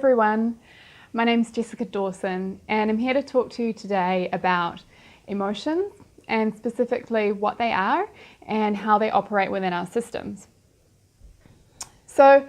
everyone, my name's Jessica Dawson and I'm here to talk to you today about emotions and specifically what they are and how they operate within our systems. So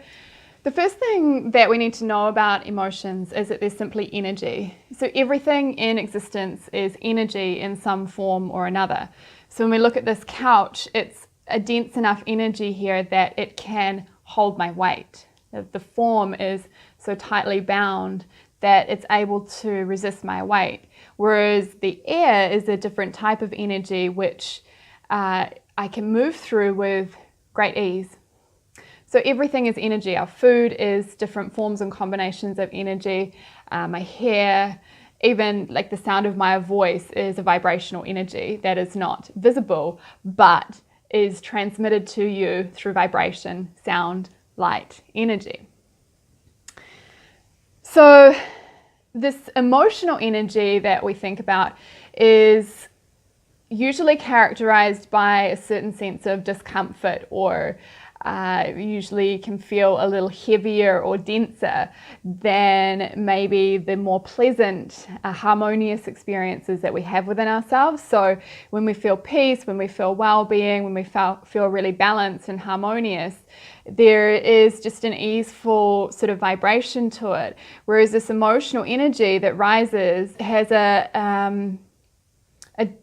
the first thing that we need to know about emotions is that they're simply energy. So everything in existence is energy in some form or another. So when we look at this couch, it's a dense enough energy here that it can hold my weight. The form is so tightly bound that it's able to resist my weight. Whereas the air is a different type of energy which I can move through with great ease. So everything is energy. Our food is different forms and combinations of energy. My hair, even like the sound of my voice is a vibrational energy that is not visible, but is transmitted to you through vibration, sound, light, energy. So this emotional energy that we think about is usually characterized by a certain sense of discomfort, or usually can feel a little heavier or denser than maybe the more pleasant, harmonious experiences that we have within ourselves. So when we feel peace, when we feel well-being, when we feel really balanced and harmonious, there is just an easeful sort of vibration to it. Whereas this emotional energy that rises has a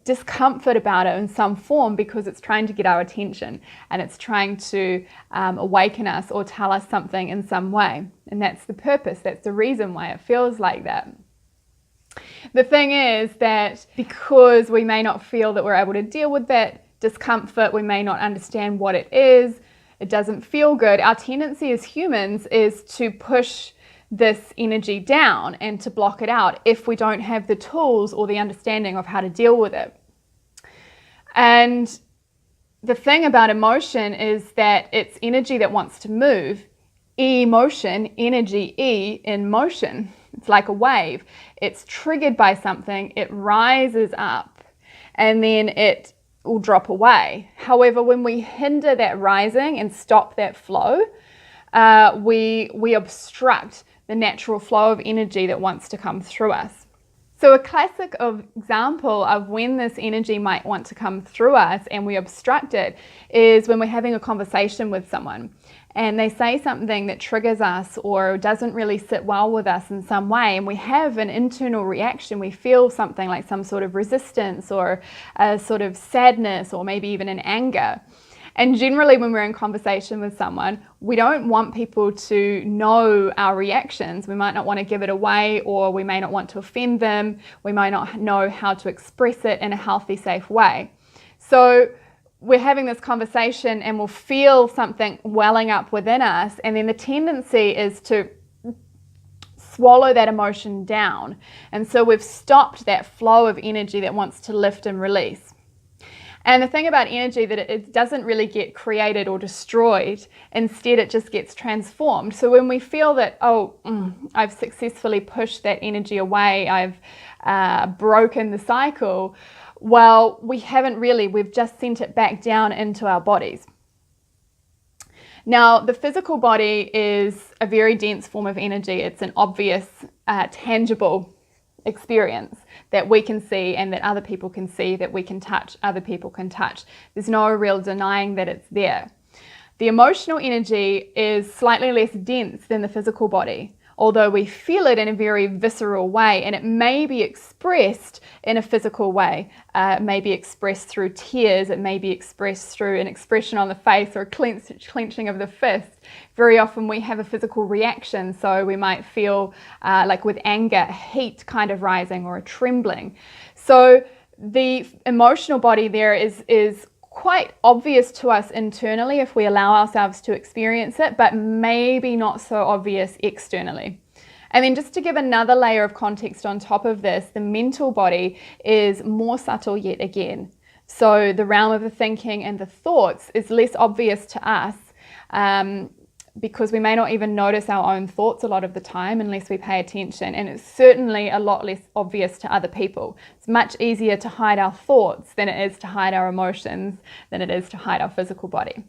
discomfort about it in some form because it's trying to get our attention and it's trying to awaken us or tell us something in some way. And that's the purpose, that's the reason why it feels like that. The thing is that because we may not feel that we're able to deal with that discomfort, we may not understand what it is, it doesn't feel good, our tendency as humans is to push this energy down and to block it out if we don't have the tools or the understanding of how to deal with it. And the thing about emotion is that it's energy that wants to move. Emotion, energy, E in motion. It's like a wave. It's triggered by something, it rises up and then it will drop away. However, when we hinder that rising and stop that flow, we obstruct the natural flow of energy that wants to come through us. So a classic example of when this energy might want to come through us and we obstruct it is when we're having a conversation with someone and they say something that triggers us or doesn't really sit well with us in some way, and we have an internal reaction. We feel something like some sort of resistance or a sort of sadness or maybe even an anger. And generally when we're in conversation with someone, we don't want people to know our reactions. We might not want to give it away, or we may not want to offend them. We might not know how to express it in a healthy, safe way. So we're having this conversation and we'll feel something welling up within us, and then the tendency is to swallow that emotion down. And so we've stopped that flow of energy that wants to lift and release. And the thing about energy that it doesn't really get created or destroyed, instead it just gets transformed. So when we feel that, I've successfully pushed that energy away, I've broken the cycle, well, we haven't really, we've just sent it back down into our bodies. Now, the physical body is a very dense form of energy. It's an obvious, tangible experience that we can see and that other people can see, that we can touch, other people can touch. There's no real denying that it's there. The emotional energy is slightly less dense than the physical body, although we feel it in a very visceral way, and it may be expressed in a physical way. It may be expressed through tears, it may be expressed through an expression on the face or a clenching of the fist. Very often we have a physical reaction, so we might feel like with anger, heat kind of rising or a trembling. So the emotional body there is quite obvious to us internally if we allow ourselves to experience it, but maybe not so obvious externally. And then just to give another layer of context on top of this, the mental body is more subtle yet again. So the realm of the thinking and the thoughts is less obvious to us because we may not even notice our own thoughts a lot of the time unless we pay attention, and it's certainly a lot less obvious to other people. It's much easier to hide our thoughts than it is to hide our emotions, than it is to hide our physical body.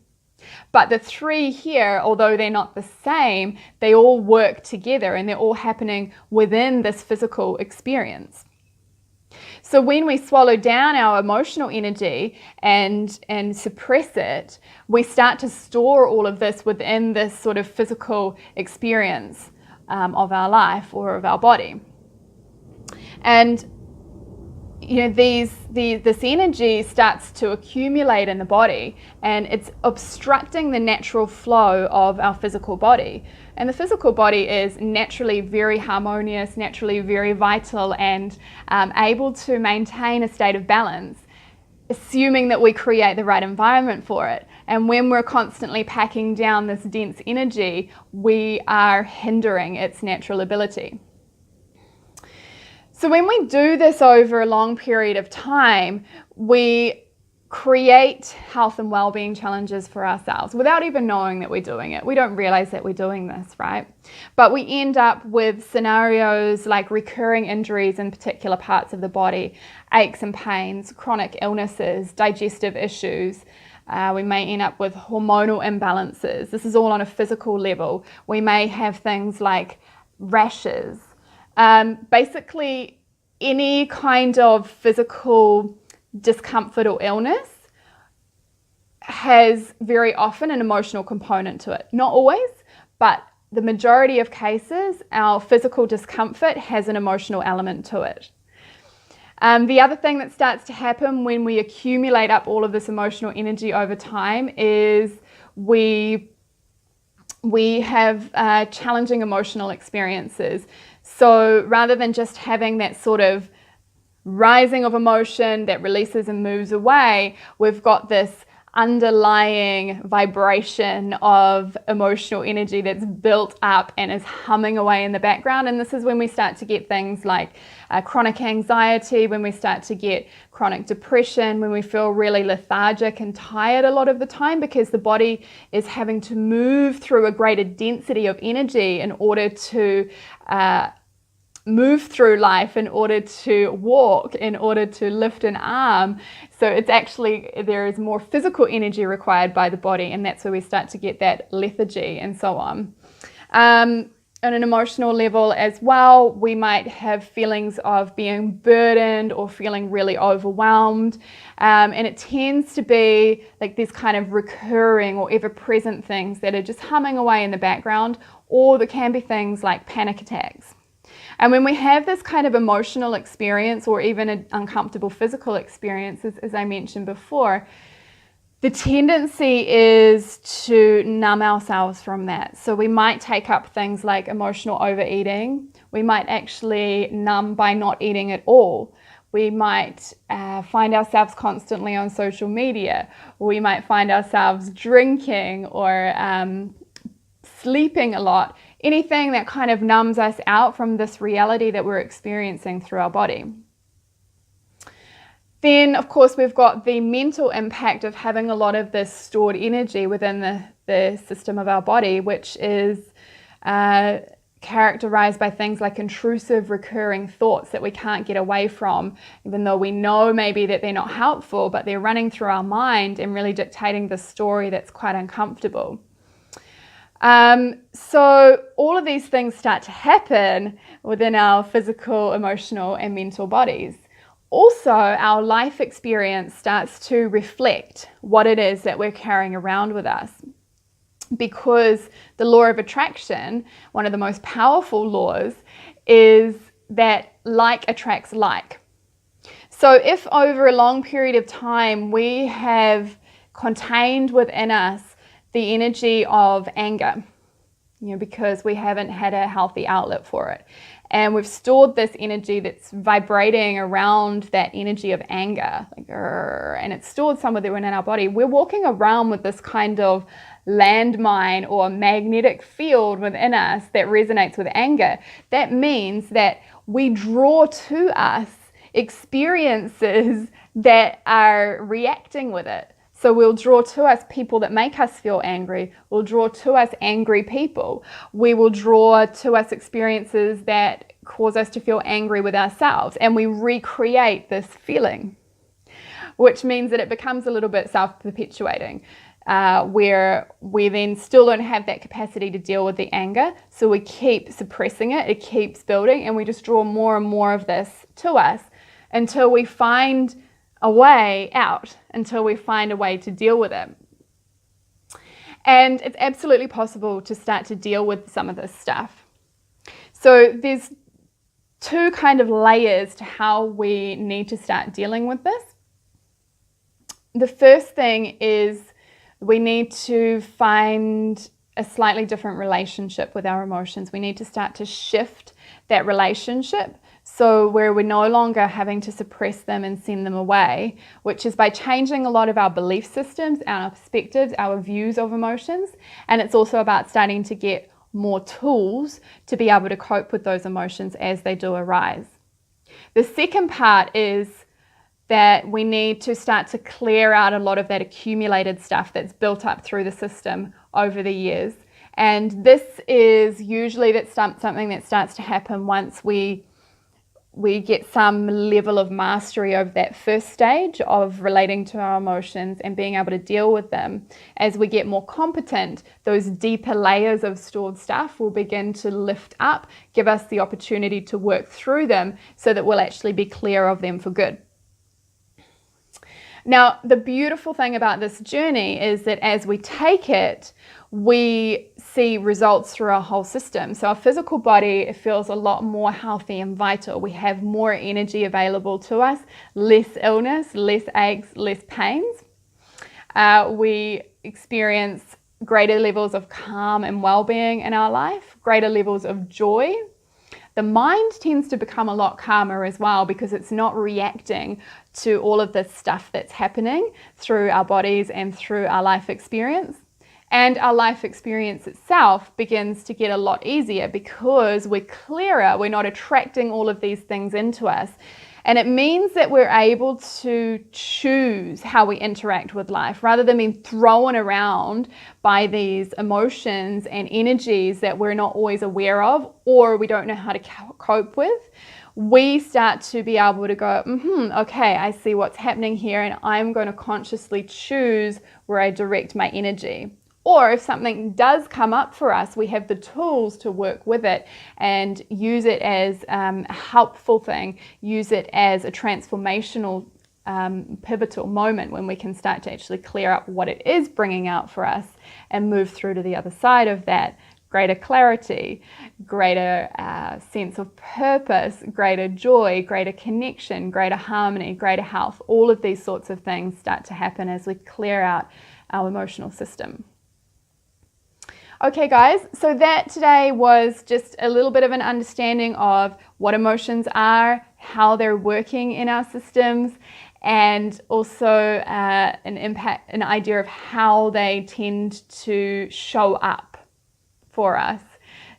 But the three here, although they're not the same, they all work together and they're all happening within this physical experience. So when we swallow down our emotional energy and suppress it, we start to store all of this within this sort of physical experience of our life or of our body. And this energy starts to accumulate in the body, and it's obstructing the natural flow of our physical body. And the physical body is naturally very harmonious, naturally very vital, and able to maintain a state of balance, assuming that we create the right environment for it. And when we're constantly packing down this dense energy, we are hindering its natural ability. So when we do this over a long period of time, we create health and well-being challenges for ourselves without even knowing that we're doing it. We don't realize that we're doing this, right? But we end up with scenarios like recurring injuries in particular parts of the body, aches and pains, chronic illnesses, digestive issues. We may end up with hormonal imbalances. This is all on a physical level. We may have things like rashes. Basically, any kind of physical discomfort or illness has very often an emotional component to it. Not always, but the majority of cases, our physical discomfort has an emotional element to it. The other thing that starts to happen when we accumulate up all of this emotional energy over time is we have challenging emotional experiences. So rather than just having that sort of rising of emotion that releases and moves away, we've got this underlying vibration of emotional energy that's built up and is humming away in the background. And this is when we start to get things like chronic anxiety, when we start to get chronic depression, when we feel really lethargic and tired a lot of the time, because the body is having to move through a greater density of energy in order to move through life, in order to walk, in order to lift an arm. So it's actually, there is more physical energy required by the body, and that's where we start to get that lethargy and so on. On an emotional level as well, we might have feelings of being burdened or feeling really overwhelmed, and it tends to be like these kind of recurring or ever-present things that are just humming away in the background, or there can be things like panic attacks. And when we have this kind of emotional experience or even an uncomfortable physical experience, as I mentioned before, the tendency is to numb ourselves from that. So we might take up things like emotional overeating. We might actually numb by not eating at all. We might find ourselves constantly on social media. We might find ourselves drinking or sleeping a lot. Anything that kind of numbs us out from this reality that we're experiencing through our body. Then, of course, we've got the mental impact of having a lot of this stored energy within the system of our body, which is characterized by things like intrusive, recurring thoughts that we can't get away from, even though we know maybe that they're not helpful, but they're running through our mind and really dictating the story that's quite uncomfortable. So all of these things start to happen within our physical, emotional, and mental bodies. Also, our life experience starts to reflect what it is that we're carrying around with us. Because the law of attraction, one of the most powerful laws, is that like attracts like. So if over a long period of time we have contained within us the energy of anger, because we haven't had a healthy outlet for it. And we've stored this energy that's vibrating around that energy of anger, and it's stored somewhere within our body. We're walking around with this kind of landmine or magnetic field within us that resonates with anger. That means that we draw to us experiences that are reacting with it. So we'll draw to us people that make us feel angry. We'll draw to us angry people. We will draw to us experiences that cause us to feel angry with ourselves. And we recreate this feeling, which means that it becomes a little bit self-perpetuating. where we then still don't have that capacity to deal with the anger. So we keep suppressing it, it keeps building, and we just draw more and more of this to us until we find a way out, until we find a way to deal with it. And it's absolutely possible to start to deal with some of this stuff. So there's two kind of layers to how we need to start dealing with this. The first thing is we need to find a slightly different relationship with our emotions. We need to start to shift that relationship, so where we're no longer having to suppress them and send them away, which is by changing a lot of our belief systems, our perspectives, our views of emotions. And it's also about starting to get more tools to be able to cope with those emotions as they do arise. The second part is that we need to start to clear out a lot of that accumulated stuff that's built up through the system over the years. And this is usually something that starts to happen once we get some level of mastery over that first stage of relating to our emotions and being able to deal with them. As we get more competent, those deeper layers of stored stuff will begin to lift up, give us the opportunity to work through them so that we'll actually be clear of them for good. Now, the beautiful thing about this journey is that as we take it, we see results through our whole system. So our physical body feels a lot more healthy and vital. We have more energy available to us, less illness, less aches, less pains. We experience greater levels of calm and well-being in our life, greater levels of joy. The mind tends to become a lot calmer as well because it's not reacting to all of this stuff that's happening through our bodies and through our life experience. And our life experience itself begins to get a lot easier because we're clearer, we're not attracting all of these things into us. And it means that we're able to choose how we interact with life rather than being thrown around by these emotions and energies that we're not always aware of or we don't know how to cope with. We start to be able to go, okay, I see what's happening here, and I'm going to consciously choose where I direct my energy. Or if something does come up for us, we have the tools to work with it and use it as a helpful thing, use it as a transformational, pivotal moment when we can start to actually clear up what it is bringing out for us and move through to the other side of that. Greater clarity, greater sense of purpose, greater joy, greater connection, greater harmony, greater health. All of these sorts of things start to happen as we clear out our emotional system. Okay guys, so that today was just a little bit of an understanding of what emotions are, how they're working in our systems, and also an idea of how they tend to show up for us.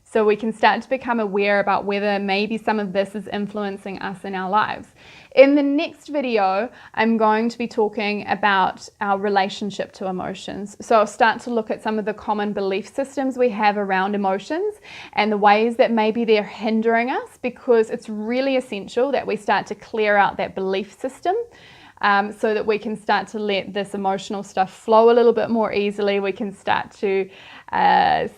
So we can start to become aware about whether maybe some of this is influencing us in our lives. In the next video, I'm going to be talking about our relationship to emotions. So I'll start to look at some of the common belief systems we have around emotions and the ways that maybe they're hindering us, because it's really essential that we start to clear out that belief system so that we can start to let this emotional stuff flow a little bit more easily. We can start to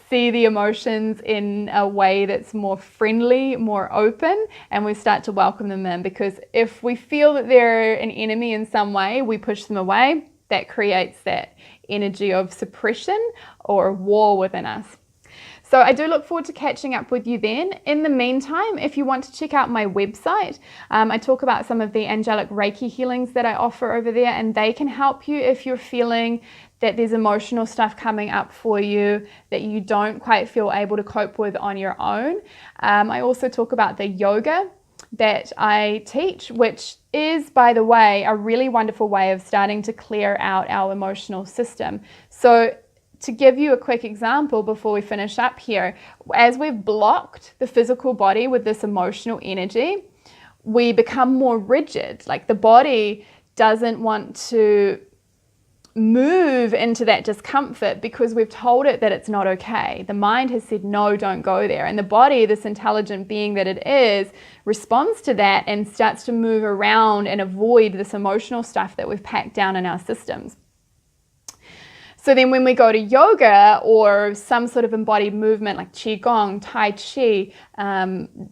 see the emotions in a way that's more friendly, more open, and we start to welcome them in, because if we feel that they're an enemy in some way, we push them away. That creates that energy of suppression or war within us. So I do look forward to catching up with you then. In the meantime, if you want to check out my website, I talk about some of the angelic Reiki healings that I offer over there, and they can help you if you're feeling that there's emotional stuff coming up for you that you don't quite feel able to cope with on your own. I also talk about the yoga that I teach, which is, by the way, a really wonderful way of starting to clear out our emotional system. So to give you a quick example before we finish up here, as we've blocked the physical body with this emotional energy, we become more rigid. Like the body doesn't want to move into that discomfort because we've told it that it's not okay. The mind has said, no, don't go there. And the body, this intelligent being that it is, responds to that and starts to move around and avoid this emotional stuff that we've packed down in our systems. So then when we go to yoga or some sort of embodied movement like qigong, tai chi,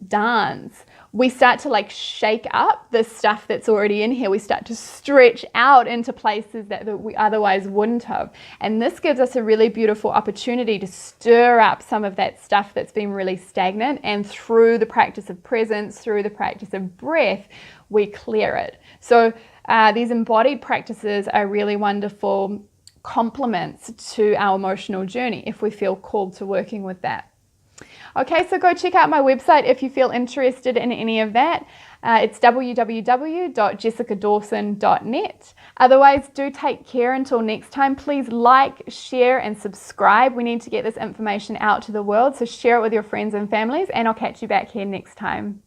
dance, we start to like shake up the stuff that's already in here. We start to stretch out into places that we otherwise wouldn't have. And this gives us a really beautiful opportunity to stir up some of that stuff that's been really stagnant. And through the practice of presence, through the practice of breath, we clear it. So these embodied practices are really wonderful complements to our emotional journey if we feel called to working with that. Okay, so go check out my website if you feel interested in any of that. It's www.jessicadawson.net. Otherwise, do take care until next time. Please like, share, and subscribe. We need to get this information out to the world, so share it with your friends and families, and I'll catch you back here next time.